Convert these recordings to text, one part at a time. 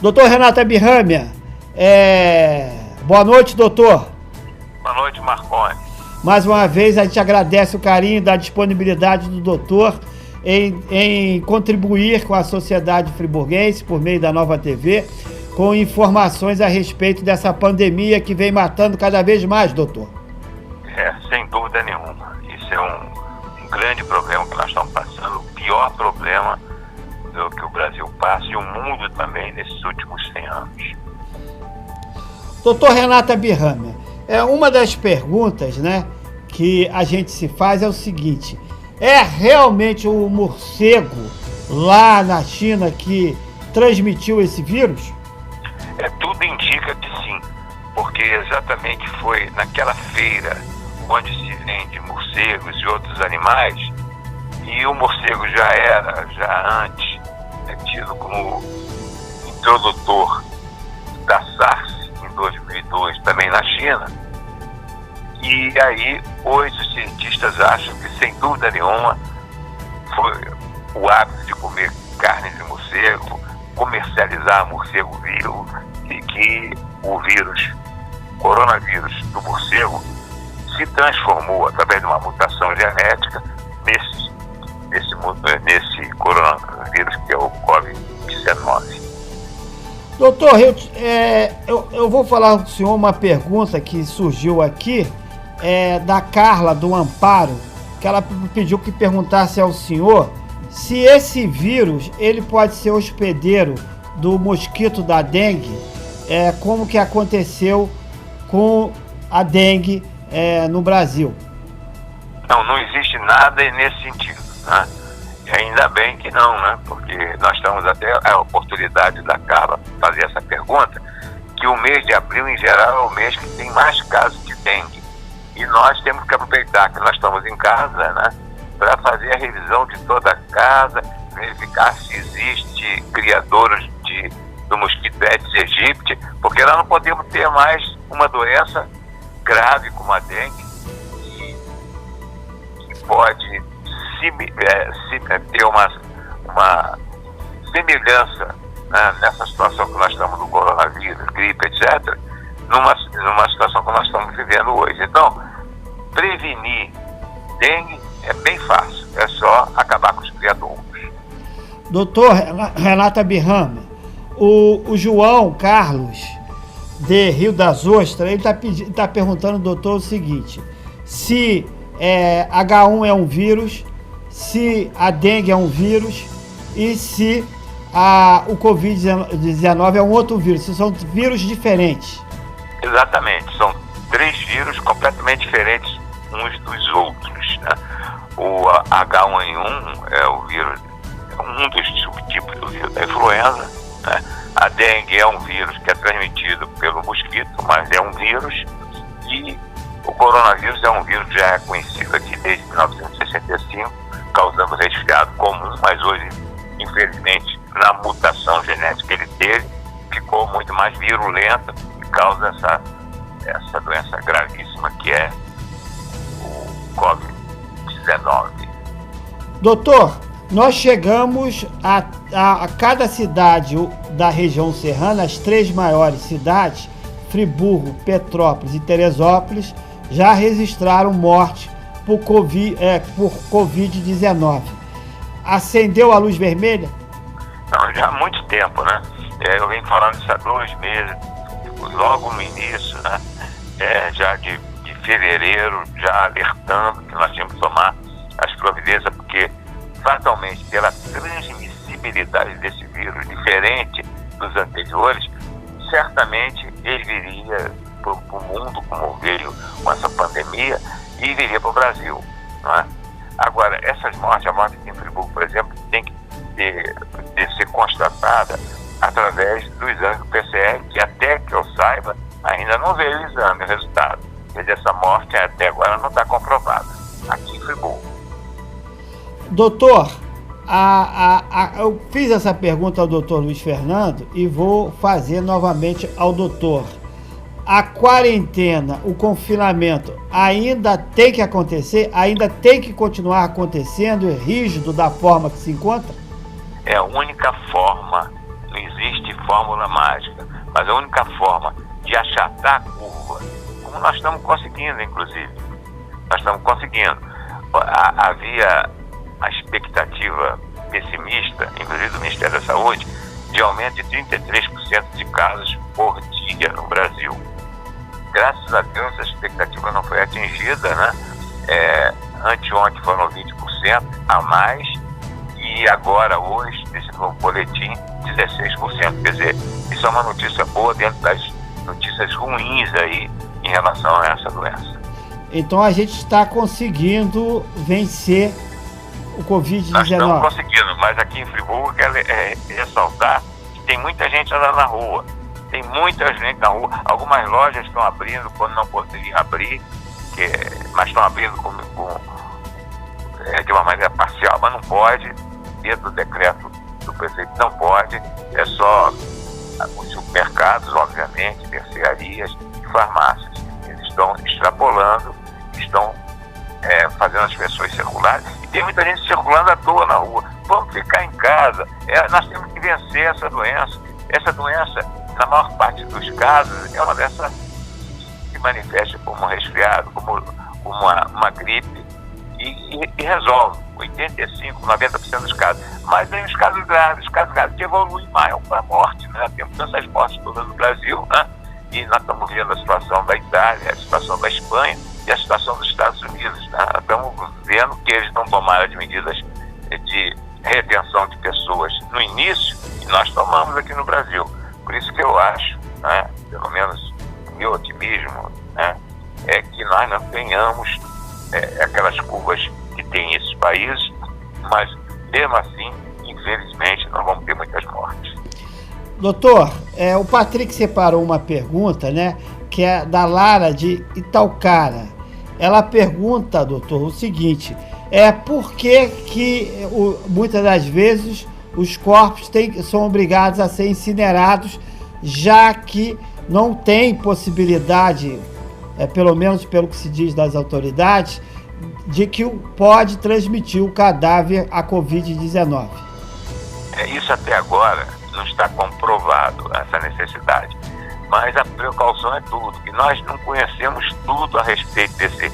Doutor Renato Abirâmia, boa noite, doutor. Boa noite, Marconi. Mais uma vez, a gente agradece o carinho da disponibilidade do doutor em contribuir com a sociedade friburguense, por meio da Nova TV, com informações a respeito dessa pandemia que vem matando cada vez mais, doutor. Sem dúvida nenhuma. Isso é um grande problema que nós estamos passando, o pior problema que o Brasil passa e o mundo também nesses últimos 100 anos. Doutor Renato Abirâmia, uma das perguntas, né, que a gente se faz é o seguinte: é realmente o morcego lá na China que transmitiu esse vírus? Tudo indica que sim, porque exatamente foi naquela feira onde se vende morcegos e outros animais, e o morcego já antes, tido como introdutor da SARS em 2002, também na China. E aí, hoje, os cientistas acham que, sem dúvida nenhuma, foi o hábito de comer carne de morcego, comercializar morcego vivo, e que o vírus, coronavírus do morcego, se transformou, através de uma mutação genética, nesse coronavírus que é o Covid-19. Doutor, eu vou falar com o senhor uma pergunta que surgiu aqui, da Carla, do Amparo, que ela pediu que perguntasse ao senhor se esse vírus ele pode ser hospedeiro do mosquito da dengue, como que aconteceu com a dengue no Brasil. Não existe nada nesse sentido, né? E ainda bem que não, né? Porque nós estamos até a oportunidade da Carla fazer essa pergunta, que o mês de abril, em geral, é o mês que tem mais casos de dengue. E nós temos que aproveitar que nós estamos em casa, né, para fazer a revisão de toda a casa, verificar se existe criadouros do mosquito Aedes aegypti, porque nós não podemos ter mais uma doença grave como a dengue, que pode ter uma semelhança, né, nessa situação que nós estamos do coronavírus, gripe, etc., numa situação que nós estamos vivendo hoje. Então, prevenir dengue é bem fácil, é só acabar com os criadouros. Doutor Renato Abirâmia, o João Carlos, de Rio das Ostras, ele está perguntando ao doutor o seguinte: se H1 é um vírus, se a dengue é um vírus e se o Covid-19 é um outro vírus, se são vírus diferentes. Exatamente, são 3 vírus completamente diferentes uns dos outros, né? O H1N1 é o vírus, um dos subtipos do vírus da influenza, né? A dengue é um vírus que é transmitido pelo mosquito, mas é um vírus, e o coronavírus é um vírus que já é conhecido aqui desde 1965, causando resfriado comum, mas hoje, infelizmente, na mutação genética que ele teve, ficou muito mais virulento e causa essa doença gravíssima que é o Covid-19. Doutor, nós chegamos a cada cidade da região serrana, as 3 maiores cidades, Friburgo, Petrópolis e Teresópolis, já registraram morte por Covid-19. Acendeu a luz vermelha? Não, já há muito tempo, né? Eu venho falando isso há 2 meses, logo no início, né? Já de fevereiro, já alertando que nós tínhamos que tomar as providências, porque fatalmente, pela transmissibilidade desse vírus diferente dos anteriores, certamente ele viria para o mundo, como veio com essa pandemia, e viria para o Brasil, não é? Agora, essas mortes, a morte aqui em Friburgo, por exemplo, tem que ser constatada através do exame do PCR, que até que eu saiba, ainda não veio o exame, o resultado. Quer dizer, essa morte até agora não está comprovada aqui em Friburgo. Doutor, eu fiz essa pergunta ao doutor Luiz Fernando e vou fazer novamente ao doutor. A quarentena, o confinamento ainda tem que acontecer? Ainda tem que continuar acontecendo, rígido da forma que se encontra? É a única forma, não existe fórmula mágica, mas a única forma de achatar a curva, como nós estamos conseguindo, inclusive. Nós estamos conseguindo. Havia a expectativa pessimista, inclusive do Ministério da Saúde, de aumento de 33% de casos por dia no Brasil. Graças a Deus, a expectativa não foi atingida, né? Anteontem foram 20% a mais, e agora, hoje, nesse novo boletim, 16%. Quer dizer, isso é uma notícia boa dentro das notícias ruins aí em relação a essa doença. Então a gente está conseguindo vencer o Covid-19. Nós estamos conseguindo, mas aqui em Friburgo quero ressaltar que tem muita gente andando na rua. Tem muita gente na rua. Algumas lojas estão abrindo quando não poderiam abrir, mas estão abrindo de uma maneira parcial, mas não pode. Dentro do decreto do prefeito não pode. É só os supermercados, obviamente, mercearias e farmácias. Eles estão extrapolando, estão fazendo as pessoas circularem. E tem muita gente circulando à toa na rua. Vamos ficar em casa. Nós temos que vencer essa doença. Essa doença, na maior parte dos casos, é uma dessas que se manifesta como um resfriado, como uma gripe, e resolve 85%, 90% dos casos. Mas tem os casos graves que evoluem mais para a morte, né? Temos essas mortes todas no Brasil, né? E nós estamos vendo a situação da Itália, a situação da Espanha e a situação dos Estados Unidos, né? Estamos vendo que eles não tomaram as medidas de retenção de pessoas no início, e nós tomamos aqui no Brasil. Por isso que eu acho, né, pelo menos o meu otimismo, né, é que nós não tenhamos aquelas curvas que tem esses países, mas mesmo assim, infelizmente, nós vamos ter muitas mortes. Doutor, o Patrick separou uma pergunta, né, que é da Lara de Itaucara. Ela pergunta, doutor, o seguinte: por que muitas das vezes os corpos são obrigados a ser incinerados, já que não tem possibilidade, pelo menos pelo que se diz das autoridades, de que pode transmitir o cadáver a Covid-19? Isso até agora não está comprovado, essa necessidade. Mas a precaução é tudo, e nós não conhecemos tudo a respeito desse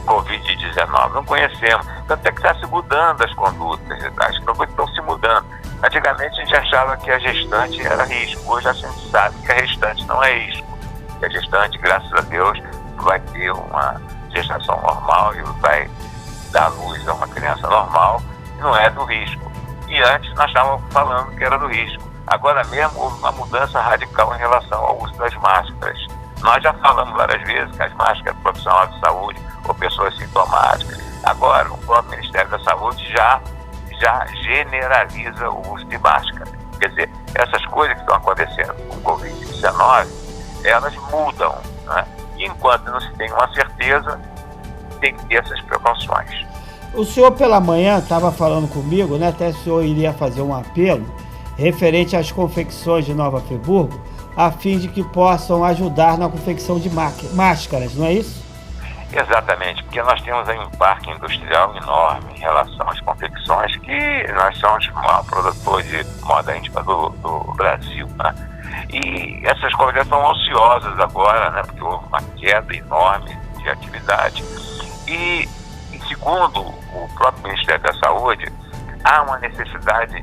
Covid-19, não conhecemos. Tanto é que está se mudando as condutas, as condutas estão se mudando. Antigamente a gente achava que a gestante era risco, hoje a gente sabe que a gestante não é risco. E a gestante, graças a Deus, vai ter uma gestação normal e vai dar luz a uma criança normal, não é do risco. E antes nós estávamos falando que era do risco. Agora mesmo houve uma mudança radical em relação ao uso das máscaras. Nós já falamos várias vezes que as máscaras profissionais de saúde ou pessoas sintomáticas. Agora o próprio Ministério da Saúde já generaliza o uso de máscara. Quer dizer, essas coisas que estão acontecendo com o Covid-19, elas mudam, né? E enquanto não se tem uma certeza, tem que ter essas precauções. O senhor pela manhã estava falando comigo, né? Até o senhor iria fazer um apelo referente às confecções de Nova Friburgo, a fim de que possam ajudar na confecção de máscaras, não é isso? Exatamente, porque nós temos aí um parque industrial enorme em relação às confecções, que nós somos o maior produtor de moda íntima do Brasil, né? E essas coisas estão ociosas agora, né? Porque houve uma queda enorme de atividade. E segundo o próprio Ministério da Saúde, há uma necessidade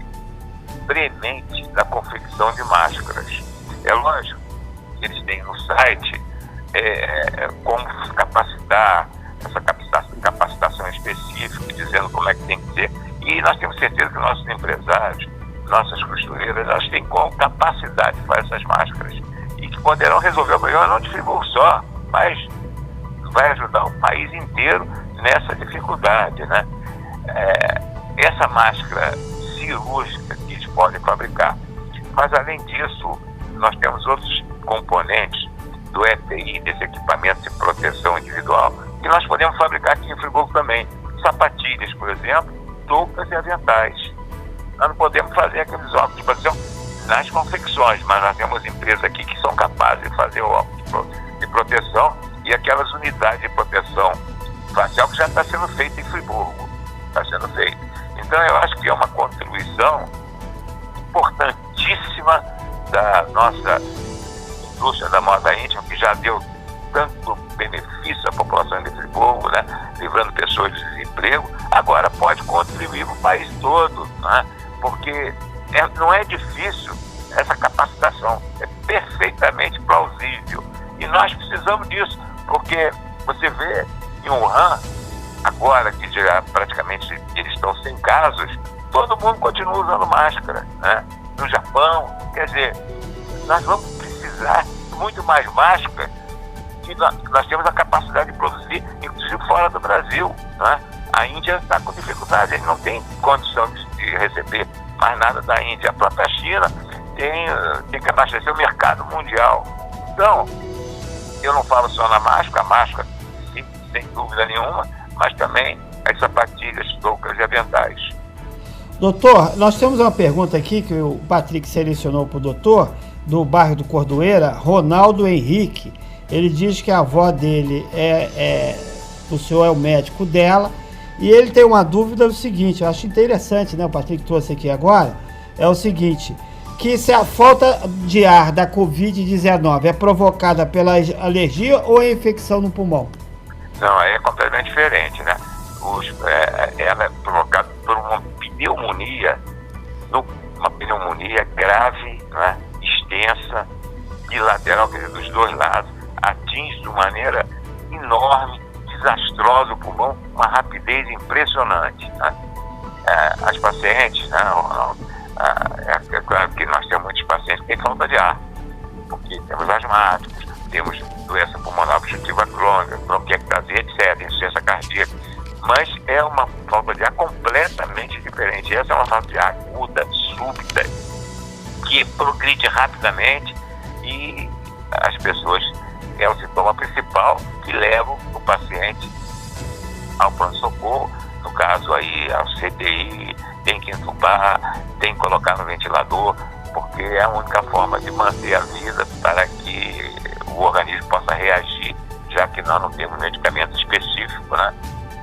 premente da confecção de máscaras. É lógico que eles têm no site como capacitar, essa capacitação específica, dizendo como é que tem que ser. E nós temos certeza que nossos empresários, nossas costureiras, elas têm como capacidade de fazer essas máscaras e que poderão resolver o problema não de Friburgo só, mas vai ajudar o país inteiro nessa dificuldade, né? Essa máscara cirúrgica que eles podem fabricar. Mas além disso, nós temos outros componentes do EPI, desse equipamento de proteção individual, que nós podemos fabricar aqui em Friburgo também. Sapatilhas, por exemplo, toucas e aventais. Nós não podemos fazer aqueles óculos de proteção nas confecções, mas nós temos empresas aqui que são capazes de fazer o óculos de proteção e aquelas unidades de proteção facial que já está sendo feita em Friburgo. Está sendo feita. Então eu acho que é uma contribuição importantíssima da nossa indústria da moda íntima, que já deu tanto benefício à população de Friburgo, né, livrando pessoas de desemprego, agora pode contribuir para o país todo, né, porque não é difícil essa capacitação, é perfeitamente plausível. E nós precisamos disso, porque você vê em Wuhan, agora que já praticamente eles estão sem casos, todo mundo continua usando máscara, né? No Japão, quer dizer, nós vamos precisar de muito mais máscara que nós temos a capacidade de produzir, inclusive fora do Brasil, né? A Índia está com dificuldade, eles não têm condição de receber mais nada da Índia. A própria China tem que abastecer o mercado mundial. Então, eu não falo só na máscara, a máscara, sim, sem dúvida nenhuma, mas também as sapatilhas, toucas e aventais. Doutor, nós temos uma pergunta aqui que o Patrick selecionou para o doutor, do bairro do Cordoeira, Ronaldo Henrique. Ele diz que a avó dele o senhor é o médico dela, e ele tem uma dúvida do seguinte, eu acho interessante, né, o Patrick trouxe aqui agora, é o seguinte, que se a falta de ar da Covid-19 é provocada pela alergia ou é infecção no pulmão? Não, aí é completamente diferente, né? Ela é provocada por uma pneumonia, uma pneumonia grave, né? Extensa, bilateral, quer dizer, dos dois lados, atinge de maneira enorme, desastrosa o pulmão, uma rapidez impressionante, né? As pacientes, né, é claro que nós temos muitos pacientes que têm falta de ar, porque temos asmáticos, temos doença pulmonar obstrutiva crônica, bronquiectasia, etc., insuficiência cardíaca, mas é uma falta de ar completamente diferente. Essa é uma falta de ar aguda, súbita, que progride rapidamente e as pessoas, é o sintoma principal que leva o paciente ao pronto-socorro, no caso aí ao CTI, tem que entubar, tem que colocar no ventilador, porque é a única forma de manter a vida para que o organismo possa reagir, já que nós não temos medicamento específico, né?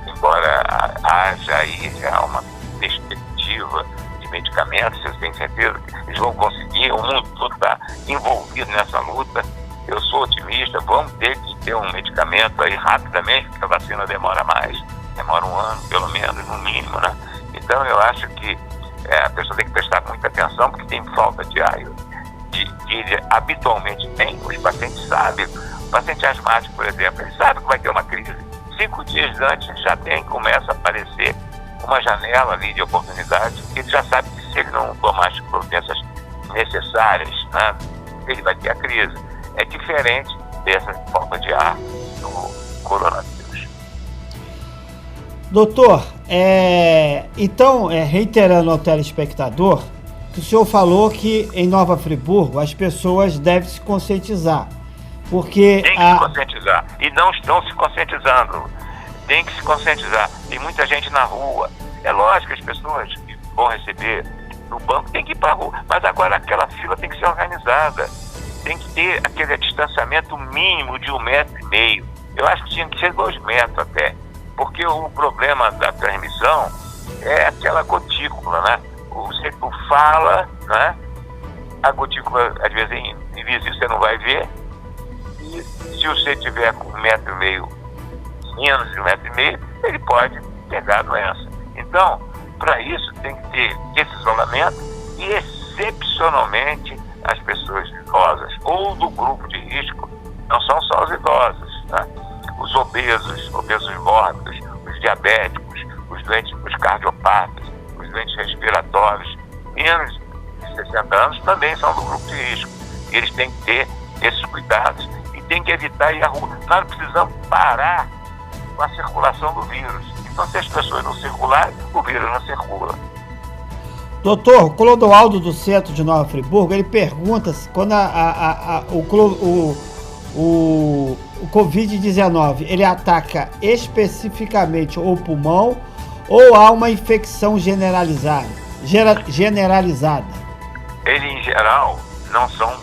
Embora haja aí já uma perspectiva de medicamentos, eu tenho certeza que eles vão conseguir, o mundo todo está envolvido nessa luta. Eu sou otimista, vamos ter que ter um medicamento aí rapidamente, porque a vacina demora mais, demora um ano, pelo menos, no mínimo, né? Então eu acho que a pessoa tem que prestar muita atenção, porque tem falta de ar, que ele habitualmente tem, os pacientes sabem. O paciente asmático, por exemplo, ele sabe que vai ter uma crise. 5 dias antes já começa a aparecer uma janela ali de oportunidade, que ele já sabe que se ele não tomar as providências necessárias, né, ele vai ter a crise. É diferente dessa falta de ar do coronavírus. Doutor, então, reiterando ao telespectador, que o senhor falou que em Nova Friburgo as pessoas devem se conscientizar, porque... Tem que se conscientizar, e não estão se conscientizando. Tem que se conscientizar. Tem muita gente na rua. É lógico que as pessoas que vão receber no banco tem que ir para a rua, mas agora aquela fila tem que ser organizada. Tem que ter aquele distanciamento mínimo de 1,5 metro. Eu acho que tinha que ser 2 metros até, porque o problema da transmissão é aquela gotícula, né? Você fala, né? A gotícula, às vezes, é invisível, você não vai ver. E se você tiver com 1,5 metro, menos de 1,5 metro, ele pode pegar a doença. Então, para isso, tem que ter esse isolamento e, excepcionalmente, as pessoas idosas ou do grupo de risco, não são só os idosos, né? Os obesos mórbidos, os diabéticos, os doentes, os cardiopatas, os doentes respiratórios, menos de 60 anos também são do grupo de risco. Eles têm que ter esses cuidados e têm que evitar ir à rua. Nós precisamos parar com a circulação do vírus. Então, se as pessoas não circularem, o vírus não circula. Doutor, o Clodoaldo do Centro de Nova Friburgo, ele pergunta se quando o Covid-19 ele ataca especificamente o pulmão ou há uma infecção generalizada? Ele, em geral, não são...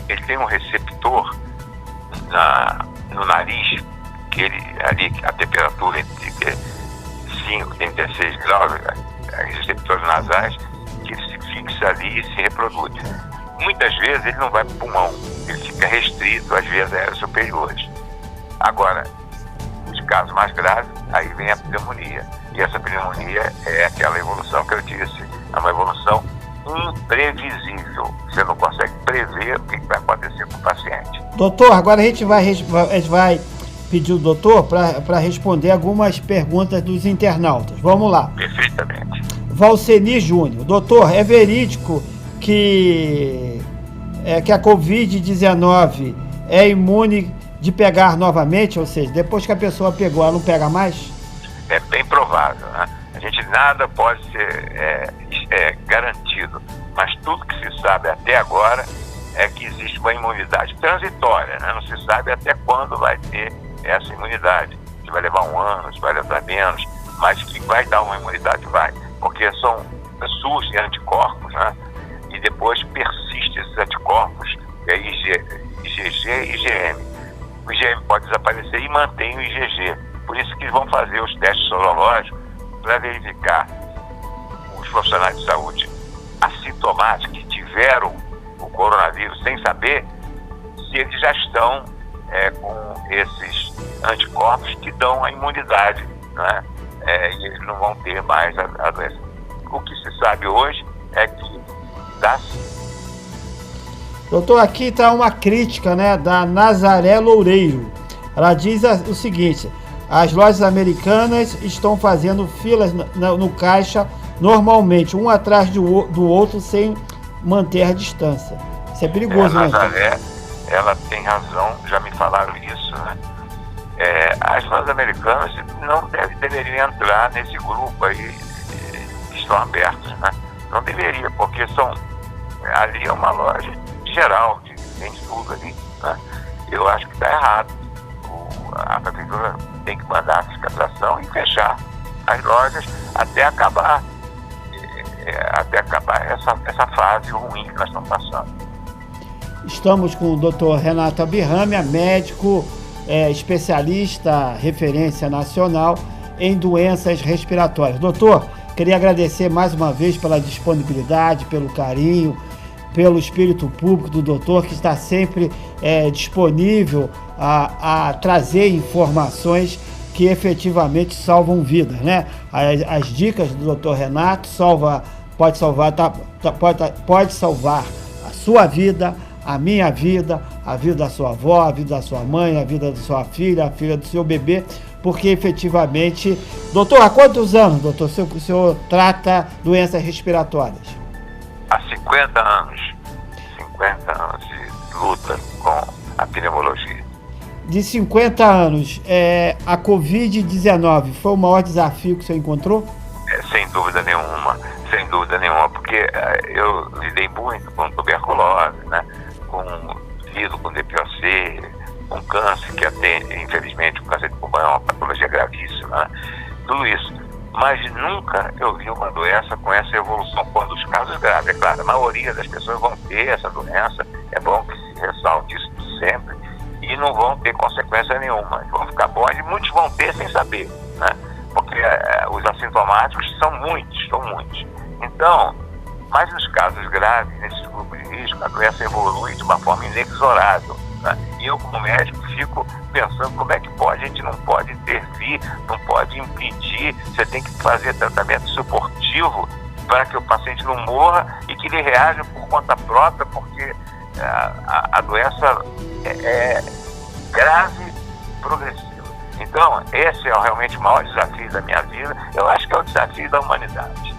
Ele tem um receptor no nariz, que ali a temperatura entre 5 e 36 graus, receptores nasais, que ele se fixa ali e se reproduz. muitas vezes ele não vai para o pulmão, ele fica restrito às vias aéreas superiores. Agora, os casos mais graves, aí vem a pneumonia. E essa pneumonia é aquela evolução que eu disse, é uma evolução imprevisível. Você não consegue prever o que vai acontecer com o paciente. Doutor, agora a gente vai pedir o doutor para responder algumas perguntas dos internautas. Vamos lá. Perfeitamente. Valceni Júnior. Doutor, é verídico que a Covid-19 é imune de pegar novamente? Ou seja, depois que a pessoa pegou, ela não pega mais? É bem provável, né? A gente nada pode ser garantido, mas tudo que se sabe até agora é que existe uma imunidade transitória, né? Não se sabe até quando vai ter essa imunidade. Se vai levar um ano, se vai levar menos, mas que vai dar uma imunidade, vai. Porque surgem anticorpos, né? E depois persistem esses anticorpos, que é IgG e IgM. O IgM pode desaparecer e mantém o IgG. Por isso que vão fazer os testes sorológicos para verificar os profissionais de saúde assintomáticos que tiveram o coronavírus sem saber se eles já estão com esses anticorpos que dão a imunidade, né? E eles não vão ter mais a doença. O que se sabe hoje é que dá. Doutor, aqui está uma crítica, né, da Nazaré Loureiro. Ela diz o seguinte: as lojas americanas estão fazendo filas no caixa normalmente, um atrás do outro, sem manter a distância. Isso é perigoso, né? Nazaré, ela tem razão, já me falaram isso, né? As lojas americanas não deveriam entrar nesse grupo aí que estão abertos, né? Não deveria, porque ali é uma loja geral, tem tudo ali, né? Eu acho que está errado. A prefeitura tem que mandar a fiscalização e fechar as lojas até acabar essa fase ruim que nós estamos passando. Estamos com o Dr. Renato Abirrâmia, médico, especialista, referência nacional em doenças respiratórias. Doutor, queria agradecer mais uma vez pela disponibilidade, pelo carinho, pelo espírito público do doutor, que está sempre disponível a trazer informações que efetivamente salvam vidas, né? As dicas do Dr. Renato pode salvar a sua vida, a minha vida, a vida da sua avó, a vida da sua mãe, a vida da sua filha, a filha do seu bebê, porque efetivamente... Doutor, há quantos anos, doutor, o senhor trata doenças respiratórias? Há 50 anos. 50 anos de luta com a pneumologia. De 50 anos, a Covid-19 foi o maior desafio que o senhor encontrou? Sem dúvida nenhuma, porque eu lidei muito com tuberculose, né? Lido com DPOC, com câncer, que atende, infelizmente, o câncer de pulmão é uma patologia gravíssima, né? Tudo isso. Mas nunca eu vi uma doença com essa evolução, quando os casos graves, é claro, a maioria das pessoas vão ter essa doença, é bom que se ressalte isso sempre, e não vão ter consequência nenhuma, vão ficar bons, e muitos vão ter sem saber, né? Porque os assintomáticos são muitos. Então, mas nos casos graves, nesses grupos de risco, a doença evolui de uma forma inexorável, né? E eu, como médico, fico pensando como é que pode, a gente não pode intervir, não pode impedir, você tem que fazer tratamento suportivo para que o paciente não morra e que ele reaja por conta própria, porque a doença é grave e progressiva. Então, esse é realmente o maior desafio da minha vida, eu acho que é o desafio da humanidade.